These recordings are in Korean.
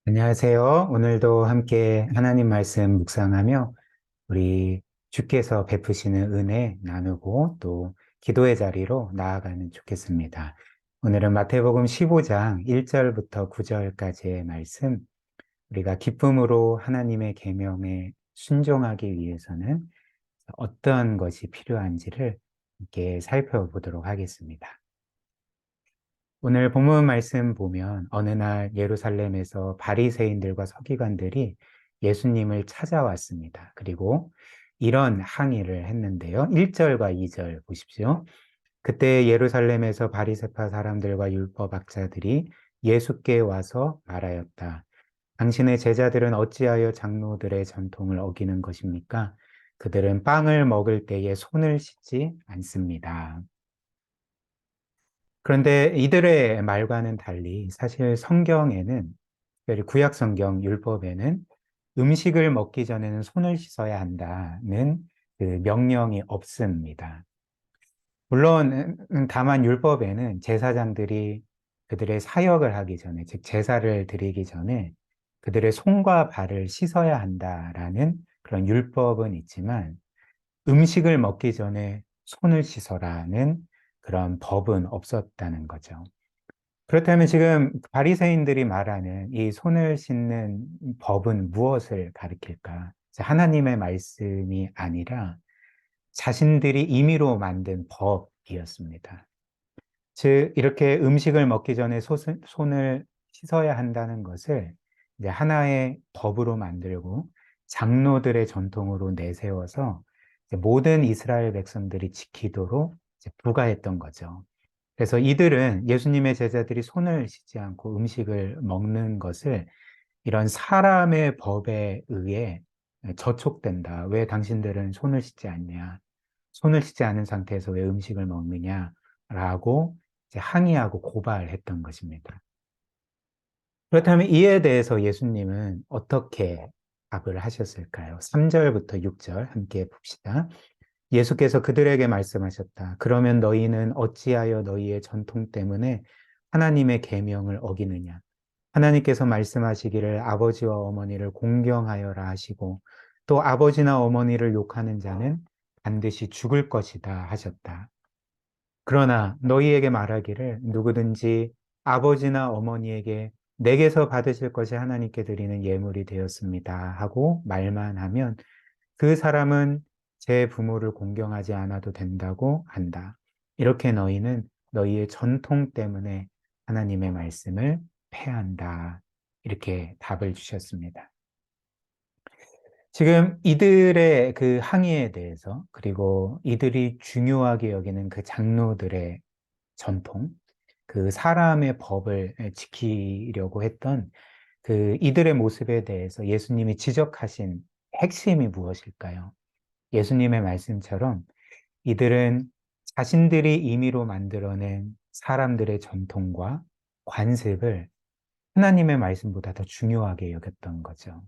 안녕하세요. 오늘도 함께 하나님 말씀 묵상하며 우리 주께서 베푸시는 은혜 나누고 또 기도의 자리로 나아가면 좋겠습니다. 오늘은 마태복음 15장 1절부터 9절까지의 말씀, 우리가 기쁨으로 하나님의 계명에 순종하기 위해서는 어떤 것이 필요한지를 함께 살펴보도록 하겠습니다. 오늘 본문 말씀 보면 어느 날 예루살렘에서 바리새인들과 서기관들이 예수님을 찾아왔습니다. 그리고 이런 항의를 했는데요. 1절과 2절 보십시오. 그때 예루살렘에서 바리새파 사람들과 율법학자들이 예수께 와서 말하였다. 당신의 제자들은 어찌하여 장로들의 전통을 어기는 것입니까? 그들은 빵을 먹을 때에 손을 씻지 않습니다. 그런데 이들의 말과는 달리 사실 성경에는, 특별히 구약 성경 율법에는 음식을 먹기 전에는 손을 씻어야 한다는 그 명령이 없습니다. 물론 다만 율법에는 제사장들이 그들의 사역을 하기 전에, 즉 제사를 드리기 전에 그들의 손과 발을 씻어야 한다라는 그런 율법은 있지만 음식을 먹기 전에 손을 씻어라는 그런 법은 없었다는 거죠. 그렇다면 지금 바리새인들이 말하는 이 손을 씻는 법은 무엇을 가리킬까? 하나님의 말씀이 아니라 자신들이 임의로 만든 법이었습니다. 즉, 이렇게 음식을 먹기 전에 손을 씻어야 한다는 것을 이제 하나의 법으로 만들고 장로들의 전통으로 내세워서 이제 모든 이스라엘 백성들이 지키도록 이제 부과했던 거죠. 그래서 이들은 예수님의 제자들이 손을 씻지 않고 음식을 먹는 것을 이런 사람의 법에 의해 저촉된다. 왜 당신들은 손을 씻지 않냐? 손을 씻지 않은 상태에서 왜 음식을 먹느냐라고 이제 항의하고 고발했던 것입니다. 그렇다면 이에 대해서 예수님은 어떻게 답을 하셨을까요? 3절부터 6절 함께 봅시다. 예수께서 그들에게 말씀하셨다. 그러면 너희는 어찌하여 너희의 전통 때문에 하나님의 계명을 어기느냐? 하나님께서 말씀하시기를 아버지와 어머니를 공경하여라 하시고 또 아버지나 어머니를 욕하는 자는 반드시 죽을 것이다 하셨다. 그러나 너희에게 말하기를 누구든지 아버지나 어머니에게 내게서 받으실 것이 하나님께 드리는 예물이 되었습니다 하고 말만 하면 그 사람은 제 부모를 공경하지 않아도 된다고 한다. 이렇게 너희는 너희의 전통 때문에 하나님의 말씀을 폐한다. 이렇게 답을 주셨습니다. 지금 이들의 그 항의에 대해서 그리고 이들이 중요하게 여기는 그 장로들의 전통, 그 사람의 법을 지키려고 했던 그 이들의 모습에 대해서 예수님이 지적하신 핵심이 무엇일까요? 예수님의 말씀처럼 이들은 자신들이 임의로 만들어낸 사람들의 전통과 관습을 하나님의 말씀보다 더 중요하게 여겼던 거죠.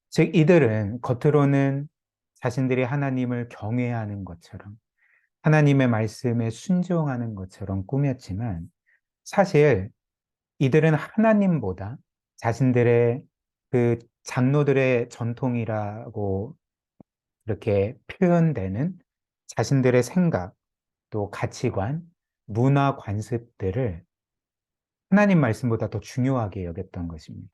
즉, 이들은 겉으로는 자신들이 하나님을 경외하는 것처럼 하나님의 말씀에 순종하는 것처럼 꾸몄지만 사실 이들은 하나님보다 자신들의 그 장로들의 전통이라고 이렇게 표현되는 자신들의 생각, 또 가치관, 문화 관습들을 하나님 말씀보다 더 중요하게 여겼던 것입니다.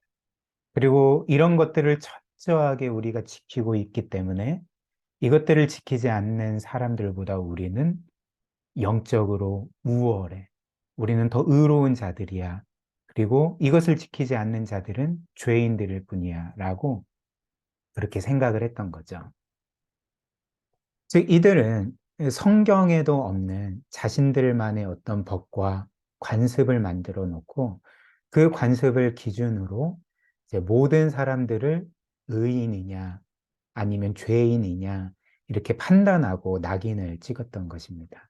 그리고 이런 것들을 철저하게 우리가 지키고 있기 때문에 이것들을 지키지 않는 사람들보다 우리는 영적으로 우월해. 우리는 더 의로운 자들이야. 그리고 이것을 지키지 않는 자들은 죄인들일 뿐이야. 라고 그렇게 생각을 했던 거죠. 즉, 이들은 성경에도 없는 자신들만의 어떤 법과 관습을 만들어 놓고 그 관습을 기준으로 이제 모든 사람들을 의인이냐 아니면 죄인이냐 이렇게 판단하고 낙인을 찍었던 것입니다.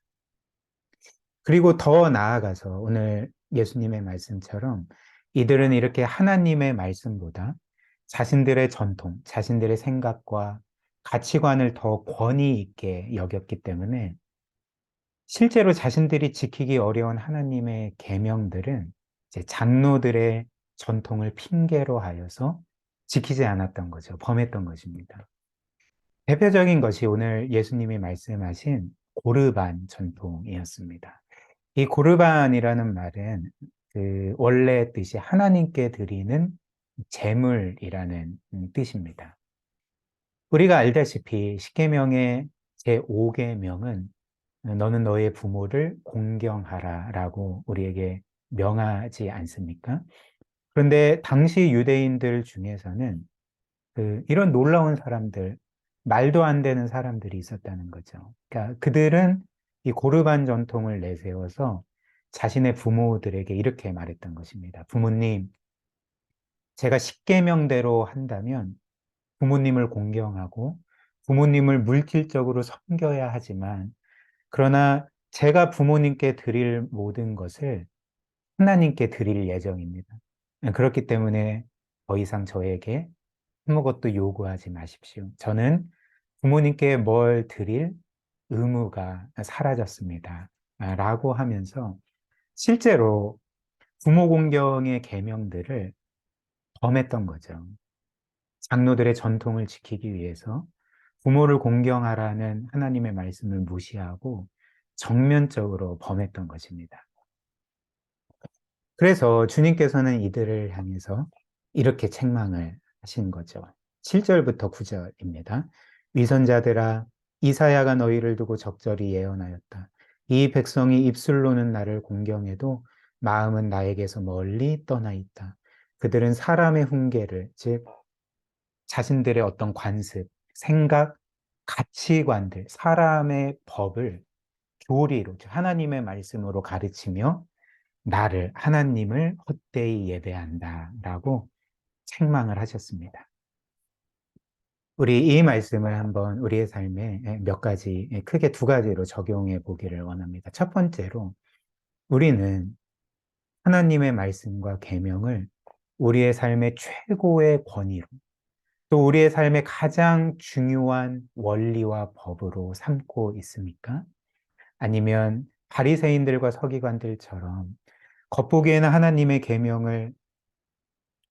그리고 더 나아가서 오늘 예수님의 말씀처럼 이들은 이렇게 하나님의 말씀보다 자신들의 전통, 자신들의 생각과 가치관을 더 권위 있게 여겼기 때문에 실제로 자신들이 지키기 어려운 하나님의 계명들은 이제 장로들의 전통을 핑계로 하여서 지키지 않았던 거죠. 범했던 것입니다. 대표적인 것이 오늘 예수님이 말씀하신 고르반 전통이었습니다. 이 고르반이라는 말은 그 원래 뜻이 하나님께 드리는 제물이라는 뜻입니다. 우리가 알다시피 십계명의 제5계명은 너는 너의 부모를 공경하라라고 우리에게 명하지 않습니까? 그런데 당시 유대인들 중에서는 이런 놀라운 사람들, 말도 안 되는 사람들이 있었다는 거죠. 그러니까 그들은 이 고르반 전통을 내세워서 자신의 부모들에게 이렇게 말했던 것입니다. 부모님, 제가 십계명대로 한다면 부모님을 공경하고 부모님을 물질적으로 섬겨야 하지만 그러나 제가 부모님께 드릴 모든 것을 하나님께 드릴 예정입니다. 그렇기 때문에 더 이상 저에게 아무것도 요구하지 마십시오. 저는 부모님께 뭘 드릴 의무가 사라졌습니다. 라고 하면서 실제로 부모 공경의 계명들을 범했던 거죠. 장로들의 전통을 지키기 위해서 부모를 공경하라는 하나님의 말씀을 무시하고 정면적으로 범했던 것입니다. 그래서 주님께서는 이들을 향해서 이렇게 책망을 하신 거죠. 7절부터 9절입니다. 위선자들아, 이사야가 너희를 두고 적절히 예언하였다. 이 백성이 입술로는 나를 공경해도 마음은 나에게서 멀리 떠나 있다. 그들은 사람의 훈계를, 즉 자신들의 어떤 관습, 생각, 가치관들, 사람의 법을 교리로, 즉 하나님의 말씀으로 가르치며 나를, 하나님을 헛되이 예배한다라고 책망을 하셨습니다. 우리 이 말씀을 한번 우리의 삶에 몇 가지, 크게 두 가지로 적용해 보기를 원합니다. 첫 번째로 우리는 하나님의 말씀과 계명을 우리의 삶의 최고의 권위로 또 우리의 삶의 가장 중요한 원리와 법으로 삼고 있습니까? 아니면 바리새인들과 서기관들처럼 겉보기에는 하나님의 계명을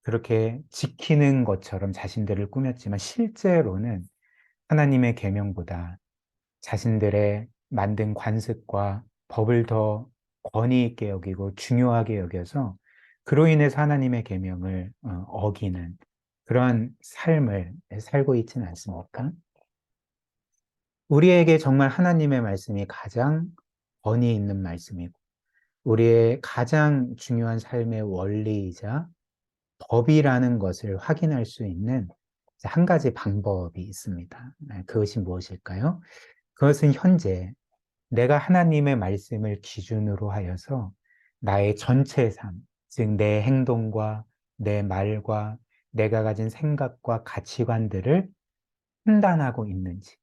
그렇게 지키는 것처럼 자신들을 꾸몄지만 실제로는 하나님의 계명보다 자신들의 만든 관습과 법을 더 권위 있게 여기고 중요하게 여겨서 그로 인해서 하나님의 계명을 어기는 그런 삶을 살고 있지는 않습니까? 우리에게 정말 하나님의 말씀이 가장 권위 있는 말씀이고 우리의 가장 중요한 삶의 원리이자 법이라는 것을 확인할 수 있는 한 가지 방법이 있습니다. 그것이 무엇일까요? 그것은 현재 내가 하나님의 말씀을 기준으로 하여서 나의 전체 삶, 즉 내 행동과 내 말과 내가 가진 생각과 가치관들을 판단하고 있는지,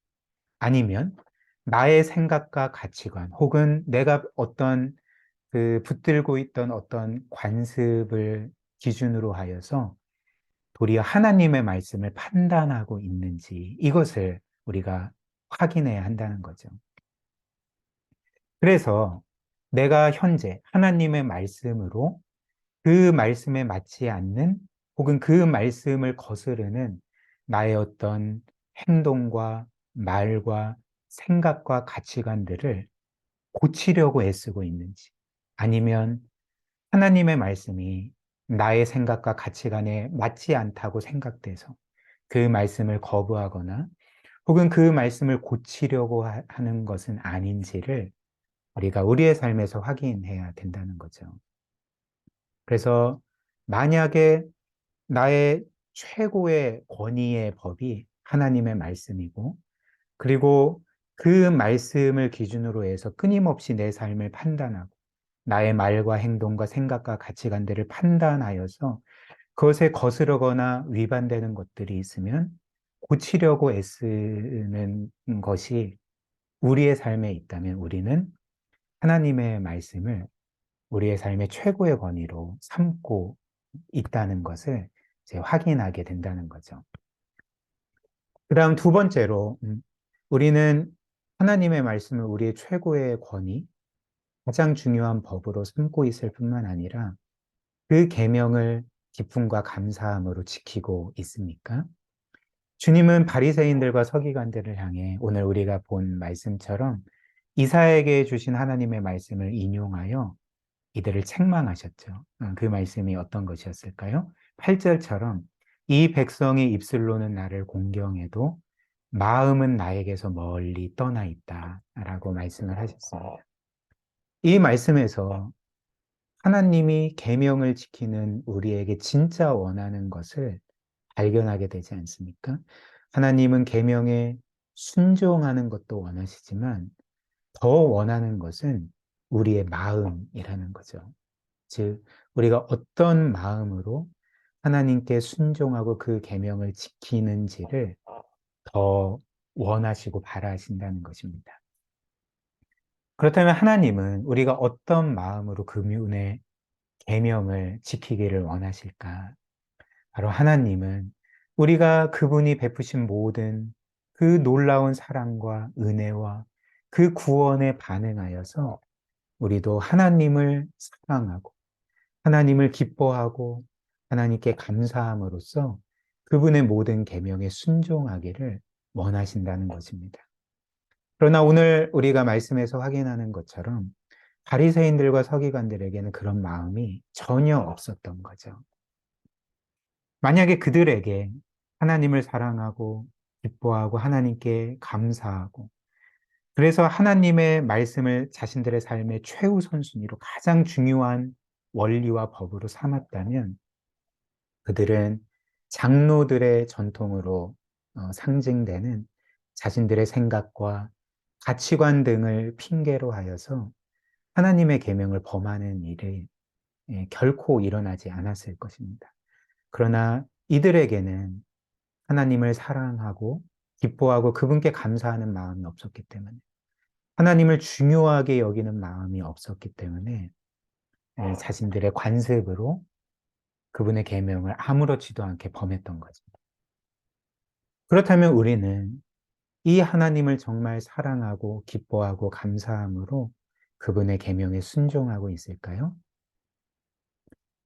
아니면 나의 생각과 가치관, 혹은 내가 어떤 붙들고 있던 어떤 관습을 기준으로 하여서 도리어 하나님의 말씀을 판단하고 있는지 이것을 우리가 확인해야 한다는 거죠. 그래서 내가 현재 하나님의 말씀으로 그 말씀에 맞지 않는 혹은 그 말씀을 거스르는 나의 어떤 행동과 말과 생각과 가치관들을 고치려고 애쓰고 있는지 아니면 하나님의 말씀이 나의 생각과 가치관에 맞지 않다고 생각돼서 그 말씀을 거부하거나 혹은 그 말씀을 고치려고 하는 것은 아닌지를 우리가 우리의 삶에서 확인해야 된다는 거죠. 그래서 만약에 나의 최고의 권위의 법이 하나님의 말씀이고 그리고 그 말씀을 기준으로 해서 끊임없이 내 삶을 판단하고 나의 말과 행동과 생각과 가치관들을 판단하여서 그것에 거스르거나 위반되는 것들이 있으면 고치려고 애쓰는 것이 우리의 삶에 있다면 우리는 하나님의 말씀을 우리의 삶의 최고의 권위로 삼고 있다는 것을 이제 확인하게 된다는 거죠. 그 다음 두 번째로, 우리는 하나님의 말씀을 우리의 최고의 권위, 가장 중요한 법으로 삼고 있을 뿐만 아니라 그 계명을 기쁨과 감사함으로 지키고 있습니까? 주님은 바리새인들과 서기관들을 향해 오늘 우리가 본 말씀처럼 이사야에게 주신 하나님의 말씀을 인용하여 이들을 책망하셨죠. 그 말씀이 어떤 것이었을까요? 8절처럼 이 백성이 입술로는 나를 공경해도 마음은 나에게서 멀리 떠나 있다라고 말씀을 하셨습니다. 이 말씀에서 하나님이 계명을 지키는 우리에게 진짜 원하는 것을 발견하게 되지 않습니까? 하나님은 계명에 순종하는 것도 원하시지만 더 원하는 것은 우리의 마음이라는 거죠. 즉, 우리가 어떤 마음으로 하나님께 순종하고 그 계명을 지키는지를 더 원하시고 바라신다는 것입니다. 그렇다면 하나님은 우리가 어떤 마음으로 그분의 계명을 지키기를 원하실까? 바로 하나님은 우리가 그분이 베푸신 모든 그 놀라운 사랑과 은혜와 그 구원에 반응하여서 우리도 하나님을 사랑하고 하나님을 기뻐하고 하나님께 감사함으로써 그분의 모든 계명에 순종하기를 원하신다는 것입니다. 그러나 오늘 우리가 말씀에서 확인하는 것처럼 바리새인들과 서기관들에게는 그런 마음이 전혀 없었던 거죠. 만약에 그들에게 하나님을 사랑하고 기뻐하고 하나님께 감사하고 그래서 하나님의 말씀을 자신들의 삶의 최우선순위로 가장 중요한 원리와 법으로 삼았다면 그들은 장로들의 전통으로 상징되는 자신들의 생각과 가치관 등을 핑계로 하여서 하나님의 계명을 범하는 일이 결코 일어나지 않았을 것입니다. 그러나 이들에게는 하나님을 사랑하고 기뻐하고 그분께 감사하는 마음이 없었기 때문에 하나님을 중요하게 여기는 마음이 없었기 때문에 자신들의 관습으로 그분의 계명을 아무렇지도 않게 범했던 거죠. 그렇다면 우리는 이 하나님을 정말 사랑하고 기뻐하고 감사함으로 그분의 계명에 순종하고 있을까요?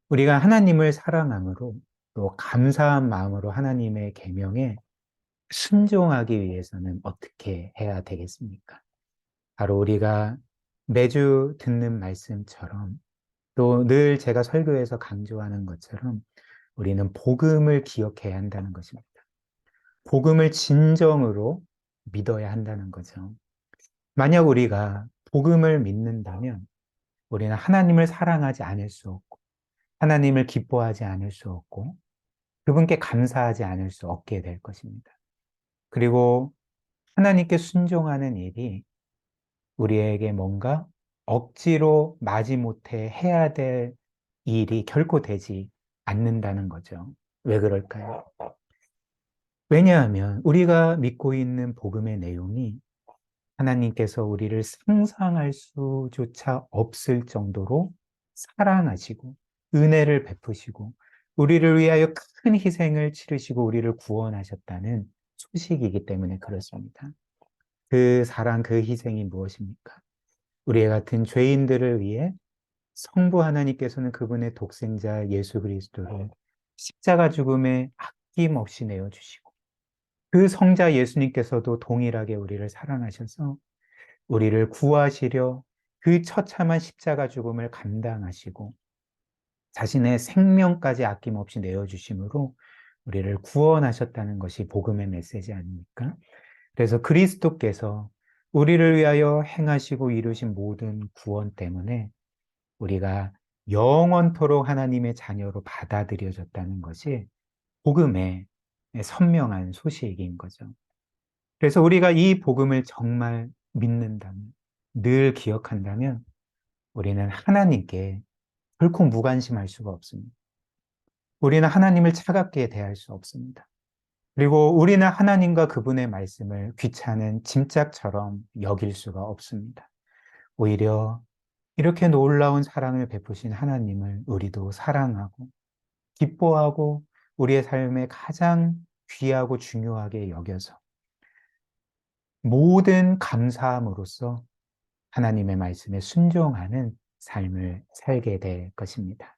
우리가 하나님을 사랑함으로 또 감사한 마음으로 하나님의 계명에 순종하기 위해서는 어떻게 해야 되겠습니까? 바로 우리가 매주 듣는 말씀처럼 또 늘 제가 설교에서 강조하는 것처럼 우리는 복음을 기억해야 한다는 것입니다. 복음을 진정으로 믿어야 한다는 거죠. 만약 우리가 복음을 믿는다면 우리는 하나님을 사랑하지 않을 수 없고 하나님을 기뻐하지 않을 수 없고 그분께 감사하지 않을 수 없게 될 것입니다. 그리고 하나님께 순종하는 일이 우리에게 뭔가 억지로 마지못해 해야 될 일이 결코 되지 않는다는 거죠. 왜 그럴까요? 왜냐하면 우리가 믿고 있는 복음의 내용이 하나님께서 우리를 상상할 수조차 없을 정도로 사랑하시고 은혜를 베푸시고 우리를 위하여 큰 희생을 치르시고 우리를 구원하셨다는 소식이기 때문에 그렇습니다. 그 사랑, 그 희생이 무엇입니까? 우리 같은 죄인들을 위해 성부 하나님께서는 그분의 독생자 예수 그리스도를 십자가 죽음에 아낌없이 내어주시고 그 성자 예수님께서도 동일하게 우리를 사랑하셔서 우리를 구하시려 그 처참한 십자가 죽음을 감당하시고 자신의 생명까지 아낌없이 내어주심으로 우리를 구원하셨다는 것이 복음의 메시지 아닙니까? 그래서 그리스도께서 우리를 위하여 행하시고 이루신 모든 구원 때문에 우리가 영원토록 하나님의 자녀로 받아들여졌다는 것이 복음의 선명한 소식인 거죠. 그래서 우리가 이 복음을 정말 믿는다면, 늘 기억한다면 우리는 하나님께 결코 무관심할 수가 없습니다. 우리는 하나님을 차갑게 대할 수 없습니다. 그리고 우리는 하나님과 그분의 말씀을 귀찮은 짐짝처럼 여길 수가 없습니다. 오히려 이렇게 놀라운 사랑을 베푸신 하나님을 우리도 사랑하고 기뻐하고 우리의 삶에 가장 귀하고 중요하게 여겨서 모든 감사함으로써 하나님의 말씀에 순종하는 삶을 살게 될 것입니다.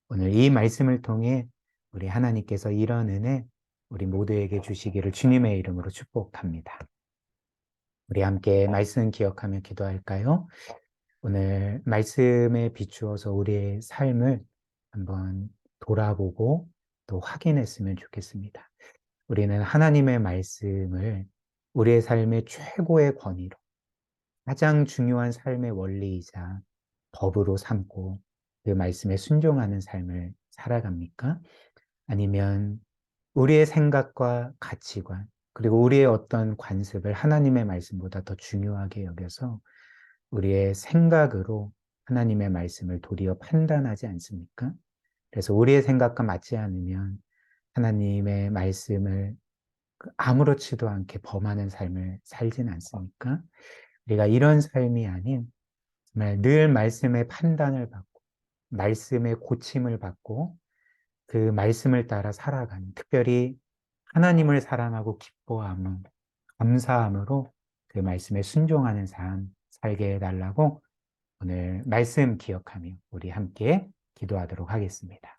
오늘 이 말씀을 통해 우리 하나님께서 이런 은혜 우리 모두에게 주시기를 주님의 이름으로 축복합니다. 우리 함께 말씀 기억하며 기도할까요? 오늘 말씀에 비추어서 우리의 삶을 한번 돌아보고 또 확인했으면 좋겠습니다. 우리는 하나님의 말씀을 우리의 삶의 최고의 권위로, 가장 중요한 삶의 원리이자 법으로 삼고 그 말씀에 순종하는 삶을 살아갑니까? 아니면 우리의 생각과 가치관, 그리고 우리의 어떤 관습을 하나님의 말씀보다 더 중요하게 여겨서 우리의 생각으로 하나님의 말씀을 도리어 판단하지 않습니까? 그래서 우리의 생각과 맞지 않으면 하나님의 말씀을 아무렇지도 않게 범하는 삶을 살진 않습니까? 우리가 이런 삶이 아닌 정말 늘 말씀의 판단을 받고 말씀의 고침을 받고 그 말씀을 따라 살아가는, 특별히 하나님을 사랑하고 기뻐하며 감사함으로 그 말씀에 순종하는 삶 살게 해달라고 오늘 말씀 기억하며 우리 함께 기도하도록 하겠습니다.